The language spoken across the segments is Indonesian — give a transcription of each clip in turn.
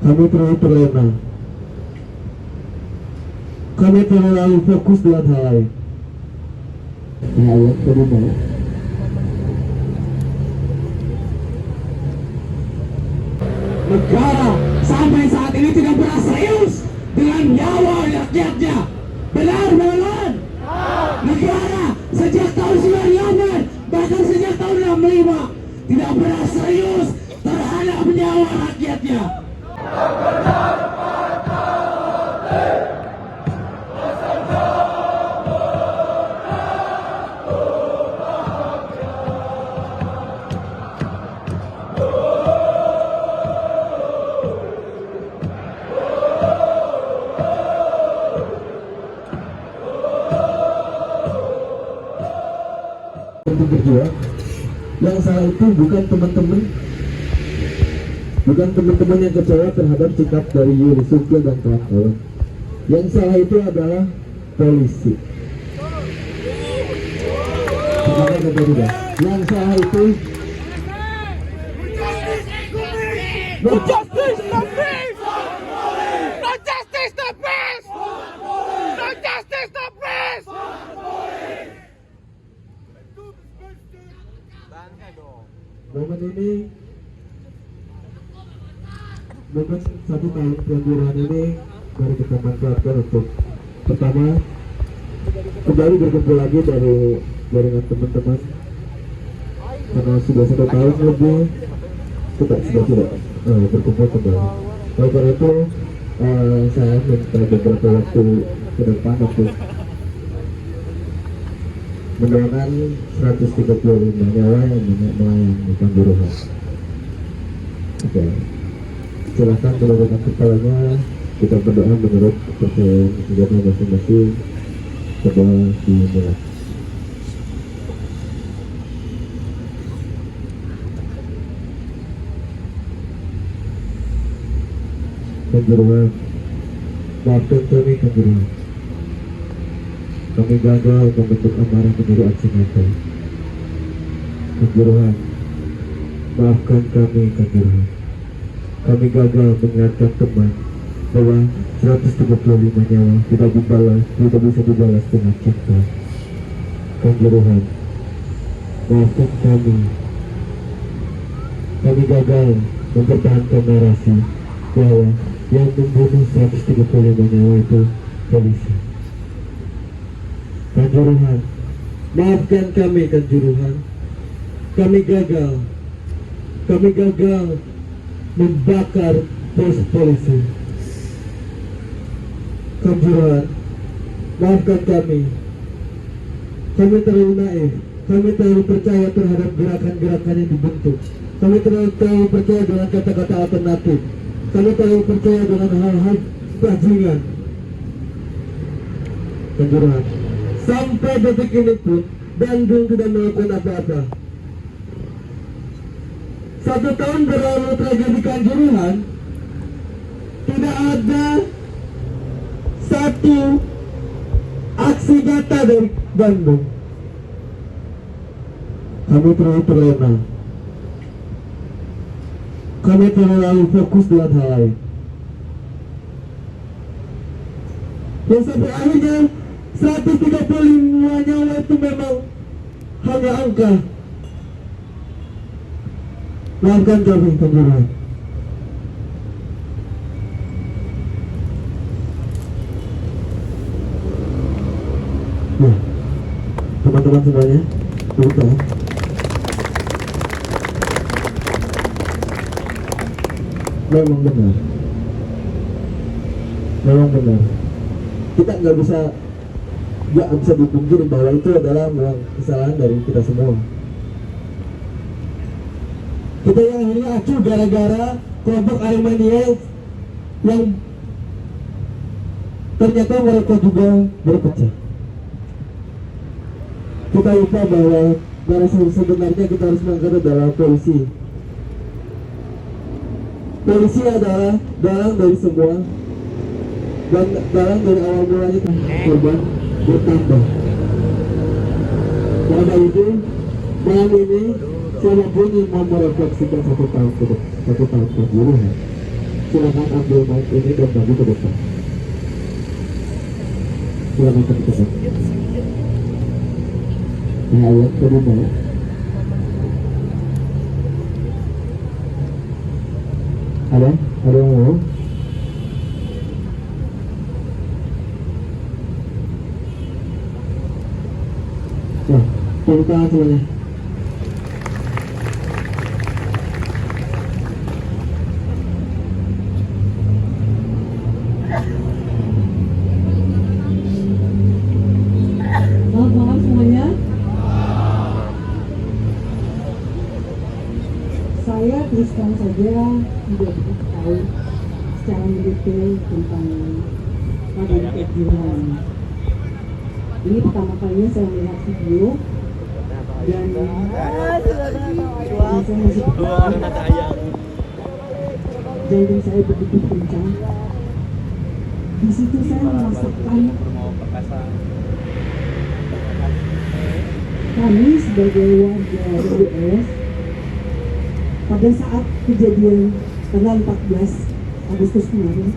Kami terlalu terlena. Kami terlalu fokus dengan hal lain. Ya Allah, terima. Negara sampai saat ini tidak pernah serius dengan nyawa rakyatnya. Benar, benar. Negara sejak tahun 98, bahkan sejak tahun 65 tidak pernah serius terhadap nyawa rakyatnya. Untuk berjuang, yang salah itu bukan teman-teman yang kecewa terhadap sikap dari Yuri Sukil dan kawan-kawan. Yang salah itu adalah polisi. Yang salah itu No justice, no peace! No justice, no peace! No justice, no peace! momen ini, momen 1 tahun kejuruhan ini mari kita manfaatkan untuk pertama kembali berkumpul lagi dari jaringan teman-teman, karena sudah 1 tahun lebih kita sudah tidak berkumpul kembali. Oleh karena itu saya minta beberapa waktu ke depan untuk mendoakan 135 nyawa yang melayani Kanjuruhan. Oke, silahkan meletakkan kepalanya, kita berdoa menurut kepercayaan agama masing-masing. Coba dimulai. Kanjuruhan, maafkan kami Kanjuruhan. Kami gagal membentuk amarah menjadi aksi nyata. Kanjuruhan, maafkan kami Kanjuruhan. Kami gagal mengingatkan teman bahwa 135 nyawa tidak bisa dibalas dengan cinta. Kanjuruhan, maafkan kami. Kami gagal mempertahankan narasi bahwa yang membunuh 135 nyawa itu polisi. Kanjuruhan, maafkan kami Kanjuruhan. Kami gagal membakar pos polisi. Kanjuruhan, maafkan kami. Kami terlalu naif. Kami terlalu percaya terhadap gerakan-gerakan yang dibentuk. Kami terlalu percaya dengan kata-kata alternatif. Kami terlalu percaya dengan hal-hal bajingan. Kanjuruhan, sampai detik ini pun Bandung tidak melakukan apa-apa. 1 tahun berlalu tragedi Kanjuruhan, tidak ada satu aksi nyata dari Bandung. Kami terlalu terlena. Kami terlalu fokus dengan hal lain. Dan sampai akhirnya 135 nyawa itu memang hanya angka. Maafkan kami Kanjuruhan. Ya, teman-teman semuanya, duduk ya. Memang benar. Kita nggak bisa dipungkiri bahwa itu adalah memang kesalahan dari kita semua. Kita yang akhirnya acuh gara-gara kelompok Aremania yang ternyata mereka juga berpecah. Kita lupa bahwa sebenarnya kita harus mengangkat adalah polisi. Polisi adalah dalang dari semua, dan dalang dari awal mulanya korban bertambah. Karena itu malam ini siapapun yang mau merefleksikan 1 tahun Kanjuruhan, silakan ambil mic ini dan maju ke depan. Silakan ke depan. Ayat kedua. Ada yang mau? Ya, tepuk tangan semuanya. Selamat malam semuanya. Saya terus terang saja tidak tahu secara mendetail tentang Raden Kejuruhan. Ini pertama kalinya saya melihat video dan saya masih jantung saya begitu kencang. Di situ saya merasakan kami sebagai warga US pada saat kejadian tanggal 14 Agustus kemarin,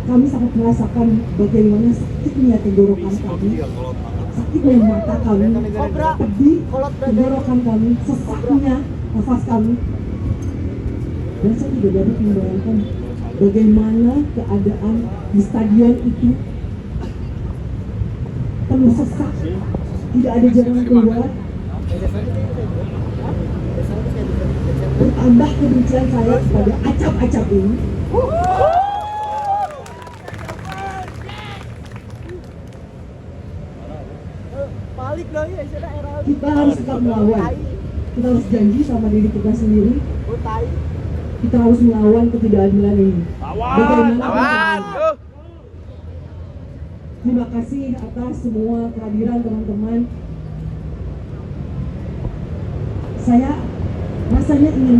kami sangat merasakan bagaimana sakitnya tenggorokan kami, sakitnya mata kami, pedih tenggorokan kami, sesaknya nafas kami. Dan saya tidak dapat membayangkan bagaimana keadaan di stadion itu penuh sesak, tidak ada jalan keluar. Bertambah kebencian saya kepada acap-acap ini. Kita harus tetap melawan. Kita harus janji sama diri kita sendiri. Kita harus melawan ketidakadilan ini. Bagaimana? Terima kasih atas semua kehadiran teman-teman. Saya rasanya ingin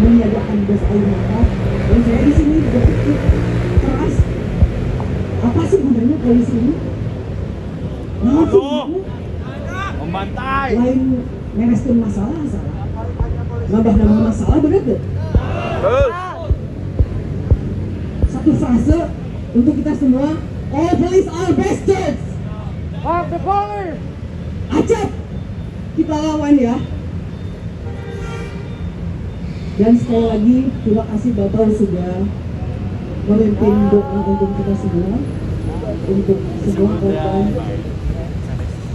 meniadakan gas air mata, dan saya di sini berpikir keras, apa sih gunanya polisi ini? Membantai. Lain mereskan masalah, nambah masalah, bener gak? Satu frase untuk kita semua, all police are bastards. Fuck the police. Acap, kita lawan ya. Dan sekali lagi, terima kasih Bapak sudah memimpin doa untuk kita semua, untuk semua korban,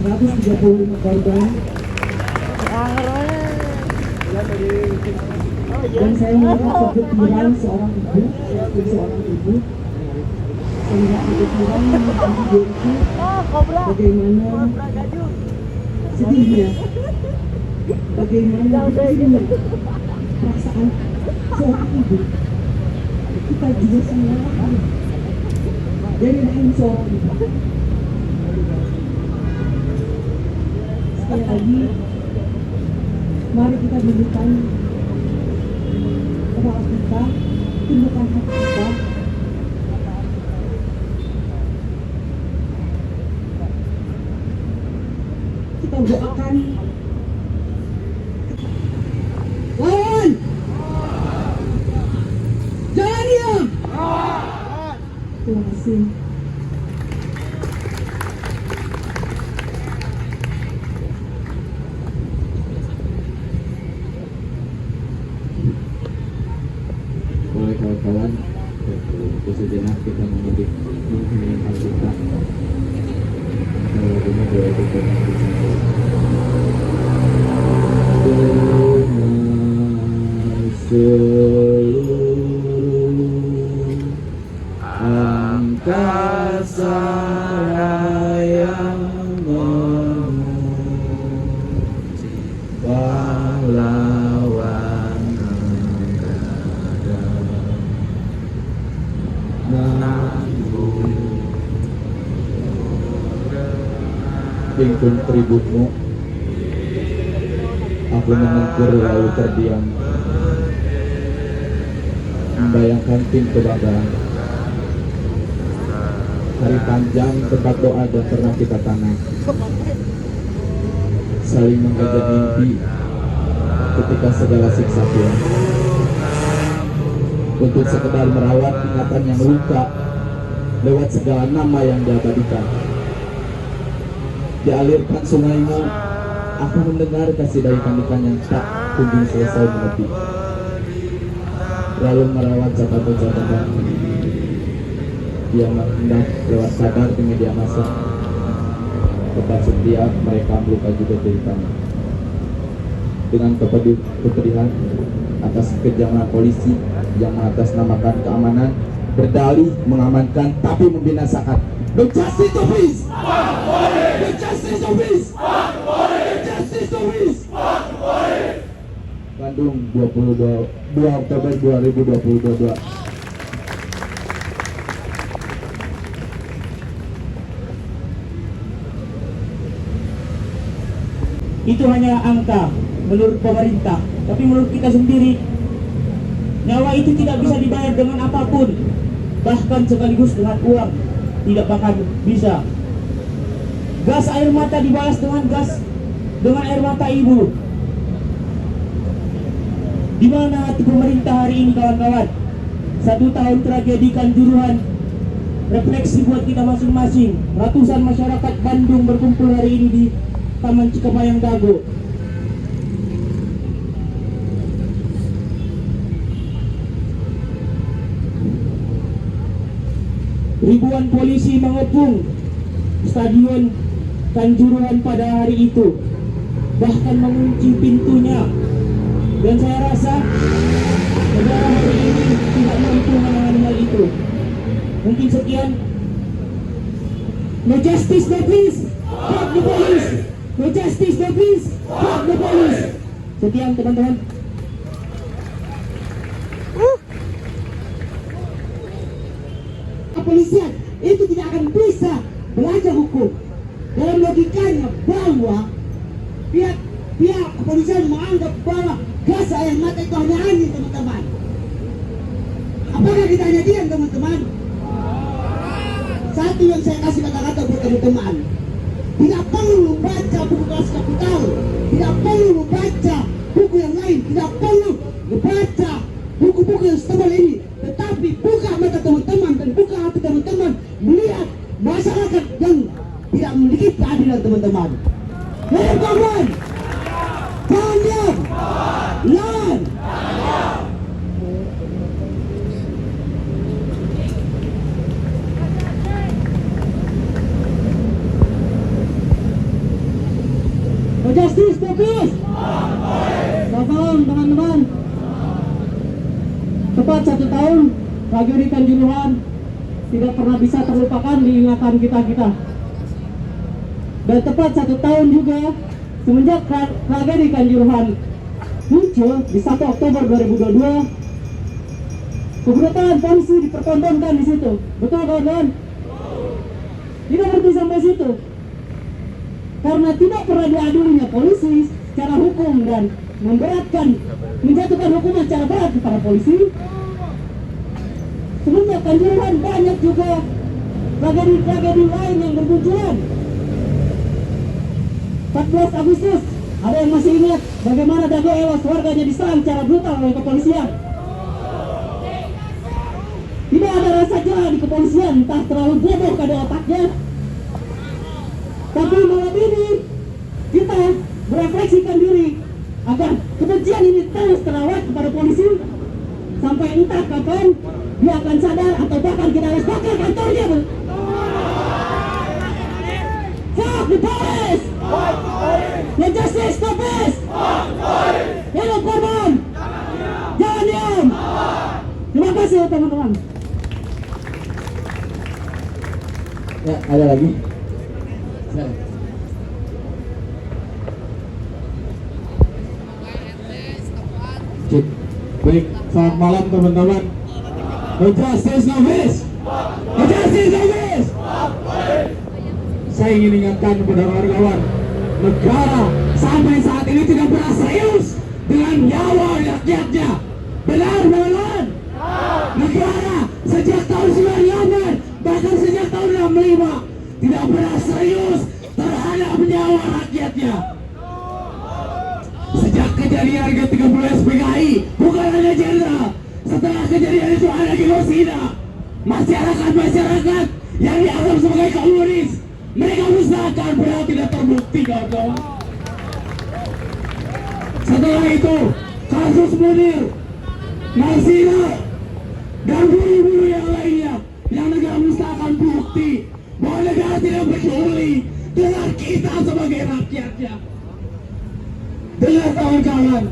135 korban. Dan saya melihat kebetulan seorang ibu, saya melihat kebetulan video itu, bagaimana sedihnya, bagaimana sedihnya perasaan seorang ibu. Kita juga semua dari rahim seorang ibu. Sekali lagi, mari kita dudukkan kepala kita, tundukkan hati kita. Kita doakan lawan, jangan diam. Terima kasih. Oleh kawan-kawan, sejenak kita mengambil hal kita. Kalau ini doa itu seluruh angkasa yang memuji pahlawan Ingkun tributmu, aku menengkur lalu terdiam, membayangkan tim kebanggaan, hari panjang tempat doa dan pernah kita tanam, saling menggajar mimpi ketika segala siksa pulang. untuk sekedar merawat ingatan yang luka lewat segala nama yang diabadikan. Dialirkan sungaimu, aku mendengar kasih dari ikan-ikan yang tak kunjung selesai menepi. Lalu merawat catatan-catatan yang hendak lewat kabar di media massa. Tetap setia mereka meluka juga ceritanya. Dengan kepedihan atas kejahatan polisi yang mengatasnamakan keamanan, berdalih mengamankan tapi membinasakan. No justice to peace! No justice to peace! No justice to peace! Bandung 2 Oktober 2022. Itu hanya angka menurut pemerintah, tapi menurut kita sendiri, nyawa itu tidak bisa dibayar dengan apapun, bahkan sekaligus dengan uang tidak bakal bisa. Gas air mata dibalas dengan air mata ibu. Di mana hati pemerintah hari ini, kawan-kawan? 1 tahun tragedi Kanjuruhan, refleksi buat kita masing-masing. Ratusan masyarakat Bandung berkumpul hari ini di Taman Cikapayang Dago. Ribuan polisi mengepung Stadion Kanjuruhan pada hari itu, bahkan mengunci pintunya. Dan saya rasa negara hari ini tidak mampu menangani hal itu. Mungkin sekian. No justice, no peace. Fuck the police. No justice, no peace. Fuck the police. Sekian teman-teman. Kepolisian itu tidak akan bisa belajar hukum dalam logikanya bahwa pihak kepolisian menganggap bahwa gas air mata itu hanya angin, teman-teman. Apakah kita hanya diam, teman-teman? Satu yang saya kasih kata-kata buat teman-teman, tidak perlu membaca buku kelas kapital, tidak perlu membaca buku yang lain, tidak perlu membaca buku-buku yang setebal ini, tetapi buka mata teman-teman dan buka hati teman-teman melihat masyarakat yang tidak memiliki keadilan, teman-teman. Hei kawan, jangan diam, lawan. No justice, no peace. Selamat malam teman-teman. Tepat 1 tahun tragedi Kanjuruhan tidak pernah bisa terlupakan di ingatan kita. Dan tepat 1 tahun juga semenjak tragedi Kanjuruhan muncul di 1 Oktober 2022, kebrutalan polisi dipertontonkan di situ. Betul kawan-kawan? Tidak berhenti sampai situ. Karena tidak pernah diadulinya polisi secara hukum dan menjatuhkan hukuman secara berat kepada polisi. Semenjak Kanjuruhan banyak juga tragedi lain yang bermunculan. 14 Agustus, ada yang masih ingat bagaimana Dago Ewas warganya diserang secara brutal oleh kepolisian. Tidak ada rasa jera di kepolisian, entah terlalu bodoh pada otaknya. Tapi malam ini kita merefleksikan diri agar kebencian ini terus terawat kepada polisi sampai entah kapan dia akan sadar atau bahkan kita harus bakar kantornya. Fuck the police! No justice, no peace! Hidup korban! Jangan diam! Terima kasih teman-teman. Ya, ada lagi? Baik, selamat malam teman-teman. No justice, no peace. No justice, no peace. Saya ingin ingatkan kepada kawan-kawan, negara sampai saat ini tidak pernah serius dengan nyawa rakyatnya. Benar, benar. Negara sejak tahun 98, bahkan sejak tahun 65 tidak pernah serius terhadap nyawa rakyatnya. Sejak kejadian harga 30 SPKI, bukan hanya jenderal, setelah setelah kejadian itu ada genosida. Masyarakat yang dianggap sebagai komunis, mereka musnahkan padahal tidak terbukti, kawan-kawan. Setelah itu kasus Munir, Marsina, dan buruh-buruh yang lainnya yang negara musnahkan bukti bahwa negara tidak peduli dengan kita sebagai rakyatnya. Dengar kawan-kawan,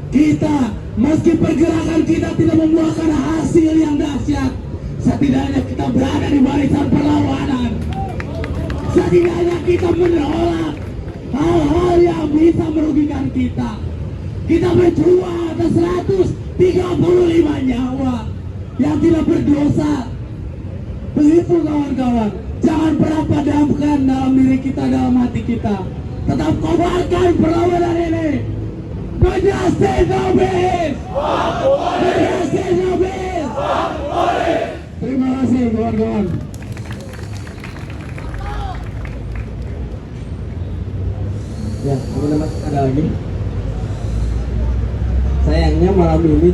kita meski pergerakan kita tidak membuahkan hasil yang dahsyat, setidaknya kita berada di barisan perlawanan. Setidaknya kita menolak hal-hal yang bisa merugikan kita. Kita berjuang atas 135 nyawa yang tidak berdosa. Begitu kawan-kawan, jangan pernah padamkan dalam diri kita, dalam hati kita. Tetap kobarkan perlawanan ini. No justice, no peace. No justice, no peace. Terima kasih kawan-kawan. Ya, kemudian masih ada lagi. Sayangnya malam ini